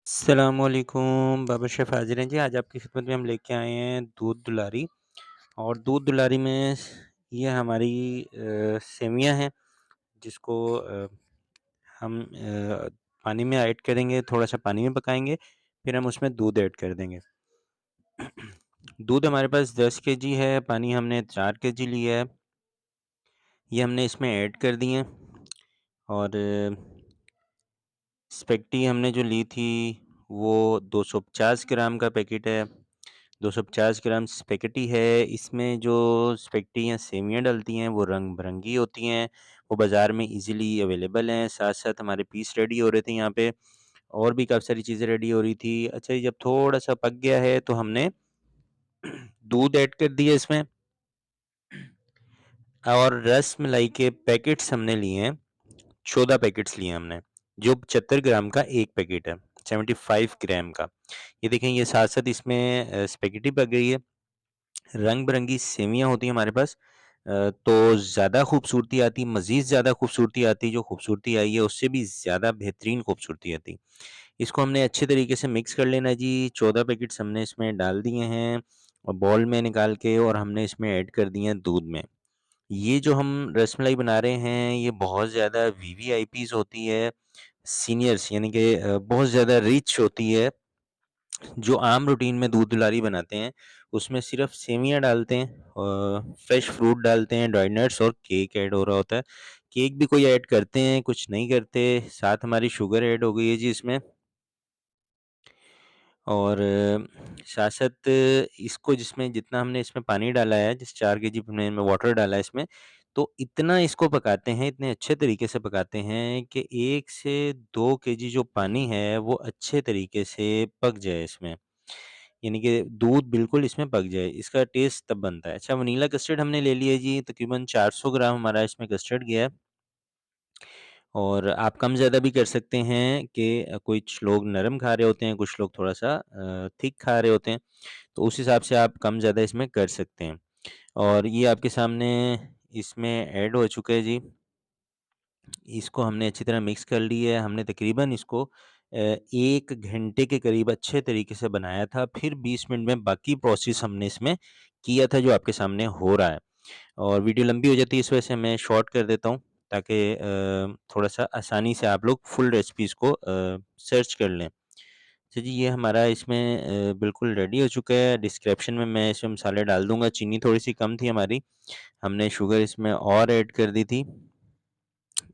अस्सलामुअलैकुम बाबा शेफ़ हाज़िर हैं जी। आज आपकी खिदमत में हम लेके आए हैं दूध दुलारी। और दूध दुलारी में ये हमारी सेवियाँ हैं जिसको हम पानी में ऐड करेंगे, थोड़ा-सा पानी में पकाएँगे, फिर हम उसमें दूध ऐड कर देंगे। दूध हमारे पास 10 केजी है, पानी हमने 4 केजी लिया है। ये हमने इसमें ऐड कर दिए और स्पेगेटी हमने जो ली थी वो 250 ग्राम का पैकेट है। 250 ग्राम स्पेगेटी है। इसमें जो स्पेगेटी या सेवियाँ डलती हैं वो रंग-बिरंगी होती हैं, वो बाज़ार में ईज़िली अवेलेबल हैं। साथ-साथ हमारे पीस रेडी हो रहे थे यहाँ पे, और भी काफ़ी सारी चीज़ें रेडी हो रही थी। अच्छा ये जब थोड़ा-सा पक गया है तो हमने दूध ऐड कर दिया इसमें, और रस मलाई के पैकेट्स हमने लिए हैं, 14 पैकेट्स लिए हैं हमने, जो 75 ग्राम का 1 पैकेट है, 75 ग्राम का। ये देखें, ये साथ-साथ इसमें स्पेगेटी पक गई है। रंग-बिरंगी सेवियाँ होती हैं हमारे पास, तो ज़्यादा खूबसूरती आती, मज़ीद ज़्यादा खूबसूरती आती, जो खूबसूरती आई है उससे भी ज़्यादा बेहतरीन खूबसूरती आती। इसको हमने अच्छे तरीके से मिक्स कर लेना है जी। 14 पैकेट्स हमने इसमें डाल दिए हैं और बाउल में निकाल के, और हमने इसमें ऐड कर दिए हैं दूध में। ये जो हम रसमलाई बना रहे हैं, ये बहुत ज़्यादा वीवीआईपीज़ होती है, सीनियर्स यानी कि बहुत ज़्यादा रिच होती है। जो आम रूटीन में दूध दुलारी बनाते हैं, उसमें सिर्फ़ सेवियाँ डालते हैं, फ्रेश फ्रूट डालते हैं, ड्राई नट्स और केक ऐड हो रहा होता है। केक भी कोई ऐड करते हैं, कुछ नहीं करते। साथ हमारी शुगर ऐड हो गई है जी इसमें। और साथ-साथ इसको, जिसमें जितना हमने इसमें पानी डाला है, जिस 4 केजी में वाटर डाला है इसमें, तो इतना इसको पकाते हैं, इतने अच्छे तरीके से पकाते हैं कि 1 से 2 केजी जो पानी है, वो अच्छे तरीके से पक जाए इसमें। यानी कि दूध बिल्कुल इसमें पक जाए, इसका टेस्ट तब बनता है। अच्छा, वनीला कस्टर्ड हमने ले लिया जी, तकरीबन 400 ग्राम हमारा इसमें कस्टर्ड गया है। और आप कम-ज़्यादा भी कर सकते हैं कि कुछ लोग नरम खा रहे होते हैं, कुछ लोग थोड़ा-सा थिक खा रहे होते हैं, तो उस हिसाब से आप कम-ज़्यादा इसमें कर सकते हैं। और ये आपके सामने इसमें ऐड हो चुका है जी। इसको हमने अच्छी तरह मिक्स कर लिया है। हमने तकरीबन इसको 1 घंटे के करीब अच्छे तरीके से बनाया था, फिर 20 मिनट में बाकी प्रोसेस हमने इसमें किया था, जो आपके सामने हो रहा है। और वीडियो लंबी हो जाती है, इस वजह से मैं शॉर्ट कर देता हूँ, ताकि थोड़ा-सा आसानी से आप लोग फुल रेसिपीज़ को सर्च कर लें। अच्छा जी, ये हमारा इसमें बिल्कुल रेडी हो चुका है। डिस्क्रिप्शन में मैं इसमें मसाले डाल दूँगा। चीनी थोड़ी-सी कम थी हमारी, हमने शुगर इसमें और ऐड कर दी थी,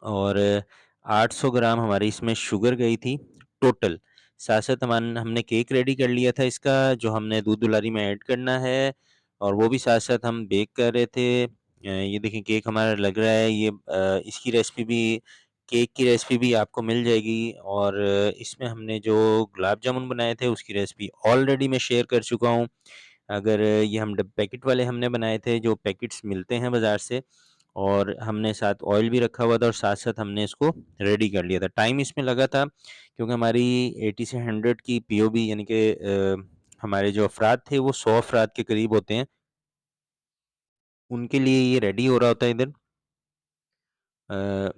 और 800 ग्राम हमारी इसमें शुगर गई थी टोटल। साथ-साथ हमने केक रेडी कर लिया था इसका, जो हमने दूध दुलारी में ऐड करना है, और वो भी साथ-साथ हम बेक कर रहे थे। ये देखिए केक हमारा लग रहा है, ये इसकी रेसिपी भी, केक की रेसिपी भी आपको मिल जाएगी। और इसमें हमने जो गुलाब जामुन बनाए थे उसकी रेसिपी ऑलरेडी मैं शेयर कर चुका हूँ। अगर ये हम पैकेट वाले हमने बनाए थे, जो पैकेट्स मिलते हैं बाज़ार से, और हमने साथ ऑयल भी रखा हुआ था, और साथ-साथ हमने इसको रेडी कर लिया था। टाइम इसमें लगा था क्योंकि हमारी 80 से 100 की पीओबी, यानी कि हमारे जो अफ़राद थे वो 100 अफ़राद के करीब होते हैं। उनके लिए ये रेडी हो रहा होता है इधर। अ,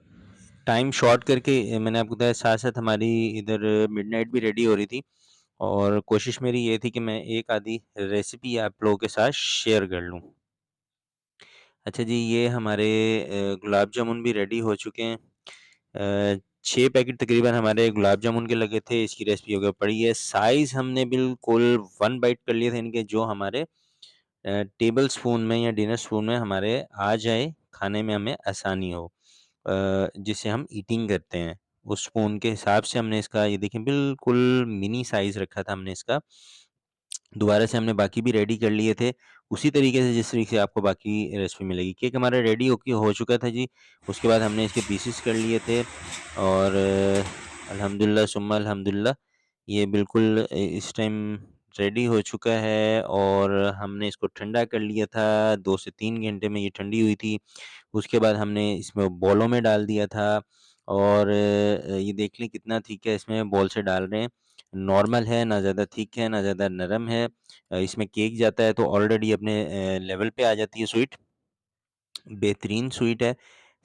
टाइम शॉर्ट करके मैंने आपको बताया, साथ-साथ हमारी इधर मिडनाइट भी रेडी हो रही थी, और कोशिश मेरी ये थी कि मैं एक आधी रेसिपी आप लोगों के साथ शेयर कर लूँ। अच्छा जी, ये हमारे गुलाब जामुन भी रेडी हो चुके हैं। 6 पैकेट तकरीबन हमारे गुलाब जामुन के लगे थे, इसकी रेसिपी हो गई पड़ी है। साइज़ हमने बिल्कुल 1 बाइट कर लिए थे इनके, जो हमारे टेबल स्पून में या डिनर स्पून में हमारे आ जाए, खाने में हमें आसानी हो। जिसे हम ईटिंग करते हैं, उस स्पून के हिसाब से हमने इसका, ये देखिए बिल्कुल मिनी साइज़ रखा था हमने इसका। दोबारा से हमने बाकी भी रेडी कर लिए थे, उसी तरीके से जिस तरीके से आपको बाकी रेसिपी मिलेगी। केक हमारा रेडी हो चुका था जी, उसके बाद हमने इसके पीसेस कर लिए थे, और अल्हम्दुलिल्लाह सुम्मा अल्हम्दुलिल्लाह, ये बिल्कुल इस टाइम रेडी हो चुका है, और हमने इसको ठंडा कर लिया था, 2 से 3 घंटे में ये ठंडी हुई थी। उसके बाद हमने इसमें बॉलों में डाल दिया था, और ये देख लें कितना थिक है, इसमें बॉल से डाल रहे हैं। नॉर्मल है, ना ज़्यादा थिक है, ना ज़्यादा नरम है। इसमें केक जाता है तो ऑलरेडी अपने लेवल पे आ जाती है स्वीट, बेहतरीन स्वीट है।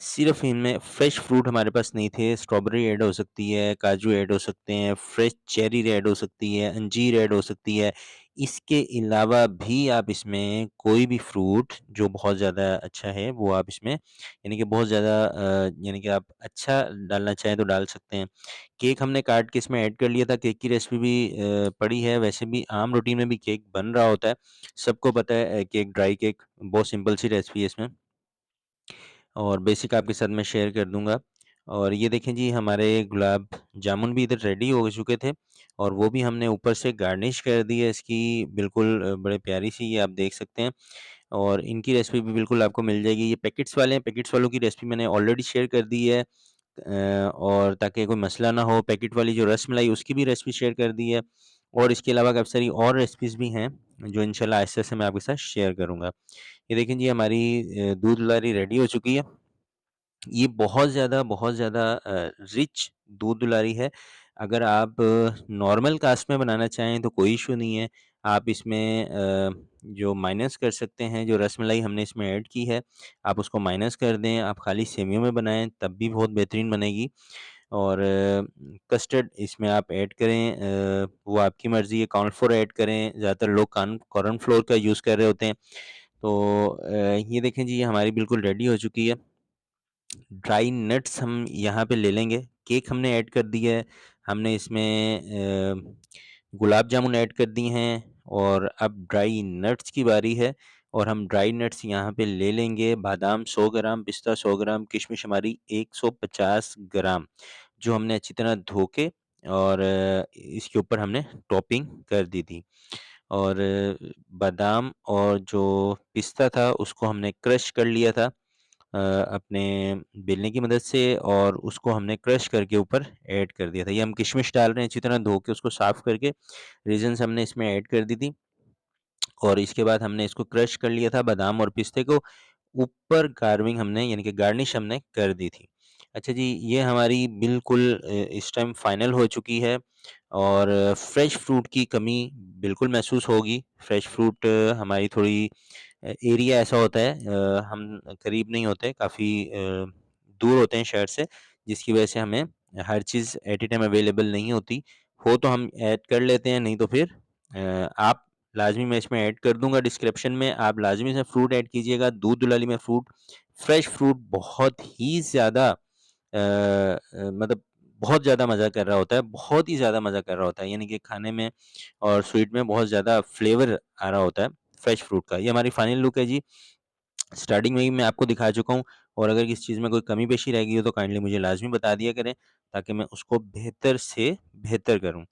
सिर्फ़ इनमें फ्रेश फ्रूट हमारे पास नहीं थे, स्ट्रॉबेरी ऐड हो सकती है, काजू ऐड हो सकते हैं, फ्रेश चेरी ऐड हो सकती है, अंजीर ऐड हो सकती है। इसके अलावा भी आप इसमें कोई भी फ्रूट जो बहुत ज़्यादा अच्छा है, वो आप इसमें यानी कि बहुत ज़्यादा यानी कि आप अच्छा डालना चाहें तो डाल सकते हैं। केक हमने काट के इसमें ऐड कर लिया था, केक की रेसिपी भी पड़ी है, वैसे भी आम रूटीन में भी केक बन रहा होता है। सबको पता है केक ड्राई केक बहुत सिंपल सी रेसिपी है इसमें। और बेसिक आपके साथ मैं शेयर कर दूँगा। और ये देखें जी हमारे गुलाब जामुन भी इधर रेडी हो चुके थे और वो भी हमने ऊपर से गार्निश कर दी है इसकी बिल्कुल बड़े प्यारी-सी ये आप देख सकते हैं और इनकी रेसिपी भी बिल्कुल आपको मिल जाएगी। ये पैकेट्स वाले हैं, पैकेट्स वालों की रेसिपी मैंने ऑलरेडी शेयर कर दी है और ताकि कोई मसला ना हो, पैकेट वाली जो रसमलाई उसकी भी रेसिपी शेयर कर दी है और इसके अलावा काफ़ी सारी और रेसिपीज़ भी हैं, जो इंशाल्लाह आहिस्ते-आहिस्ते मैं आपके साथ शेयर करूँगा। ये देखें जी हमारी दूध लारी रेडी हो चुकी है। ये बहुत ज़्यादा रिच दूध दुलारी है। अगर आप नॉर्मल कास्ट में बनाना चाहें तो कोई इश्यू नहीं है। आप इसमें जो माइनस कर सकते हैं, जो रसमलाई हमने इसमें ऐड की है, आप उसको माइनस कर दें। आप खाली सेमियों में बनाएँ तब भी बहुत बेहतरीन बनेगी और कस्टर्ड इसमें आप ऐड करें वो आपकी मर्ज़ी है। कॉर्नफ्लोर ऐड करें, ज़्यादातर लोग कॉर्नफ्लोर का यूज़ कर रहे होते हैं। तो ये देखें जी ये हमारी बिल्कुल रेडी हो चुकी है। ड्राई नट्स हम यहाँ पे ले लेंगे। केक हमने ऐड कर दिया है। हमने इसमें गुलाब जामुन ऐड कर दी हैं और अब ड्राई नट्स की बारी है और हम ड्राई नट्स यहाँ पे ले लेंगे बादाम 100 ग्राम, पिस्ता 100 ग्राम, किशमिश हमारी 150 ग्राम, जो हमने अच्छी तरह धो के और इसके ऊपर हमने टॉपिंग कर दी थी। और बादाम और जो पिस्ता था उसको हमने क्रश कर लिया था अपने बेलने की मदद से और उसको हमने क्रश करके ऊपर ऐड कर दिया था। ये हम किशमिश डाल रहे हैं अच्छी तरह धो के उसको साफ़ करके रेज़िन्स हमने इसमें ऐड कर दी थी और इसके बाद हमने इसको क्रश कर लिया था बादाम और पिस्ते को ऊपर कार्विंग हमने यानी कि गार्निश हमने कर दी थी। अच्छा जी, ये हमारी बिल्कुल इस टाइम फाइनल हो चुकी है और फ्रेश फ्रूट की कमी बिल्कुल महसूस होगी। फ्रेश फ्रूट हमारी थोड़ी एरिया ऐसा होता है हम करीब नहीं होते, काफ़ी दूर होते हैं शहर से, जिसकी वजह से हमें हर चीज़ एट ए टाइम अवेलेबल नहीं होती। हो तो हम ऐड कर लेते हैं, नहीं तो फिर आप लाज़मी मैं इसमें ऐड कर दूँगा डिस्क्रिप्शन में, आप लाज़मी इसमें फ्रूट ऐड कीजिएगा। दूध दुलाली में फ्रूट, फ्रेश फ्रूट बहुत ही ज़्यादा मतलब बहुत ज़्यादा मज़ा कर रहा होता है, बहुत ही ज़्यादा मज़ा कर रहा होता है, यानी कि खाने में और स्वीट में बहुत ज़्यादा फ्लेवर आ रहा होता है फ्रेश फ्रूट का। ये हमारी फाइनल लुक है जी। स्टार्टिंग में ही मैं आपको दिखा चुका हूँ और अगर किसी चीज़ में कोई कमी पेशी रह गई हो तो काइंडली मुझे लाज़मी बता दिया करें, ताकि मैं उसको बेहतर से बेहतर करूँ।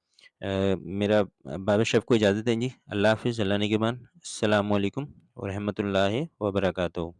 मेरा बाबा शेफ़ को इजाज़त दें जी। अल्लाह हाफ़िज़, अल्लाह निगहबान। अस्सलामु अलैकुम व रहमतुल्लाहि व बरकातहू।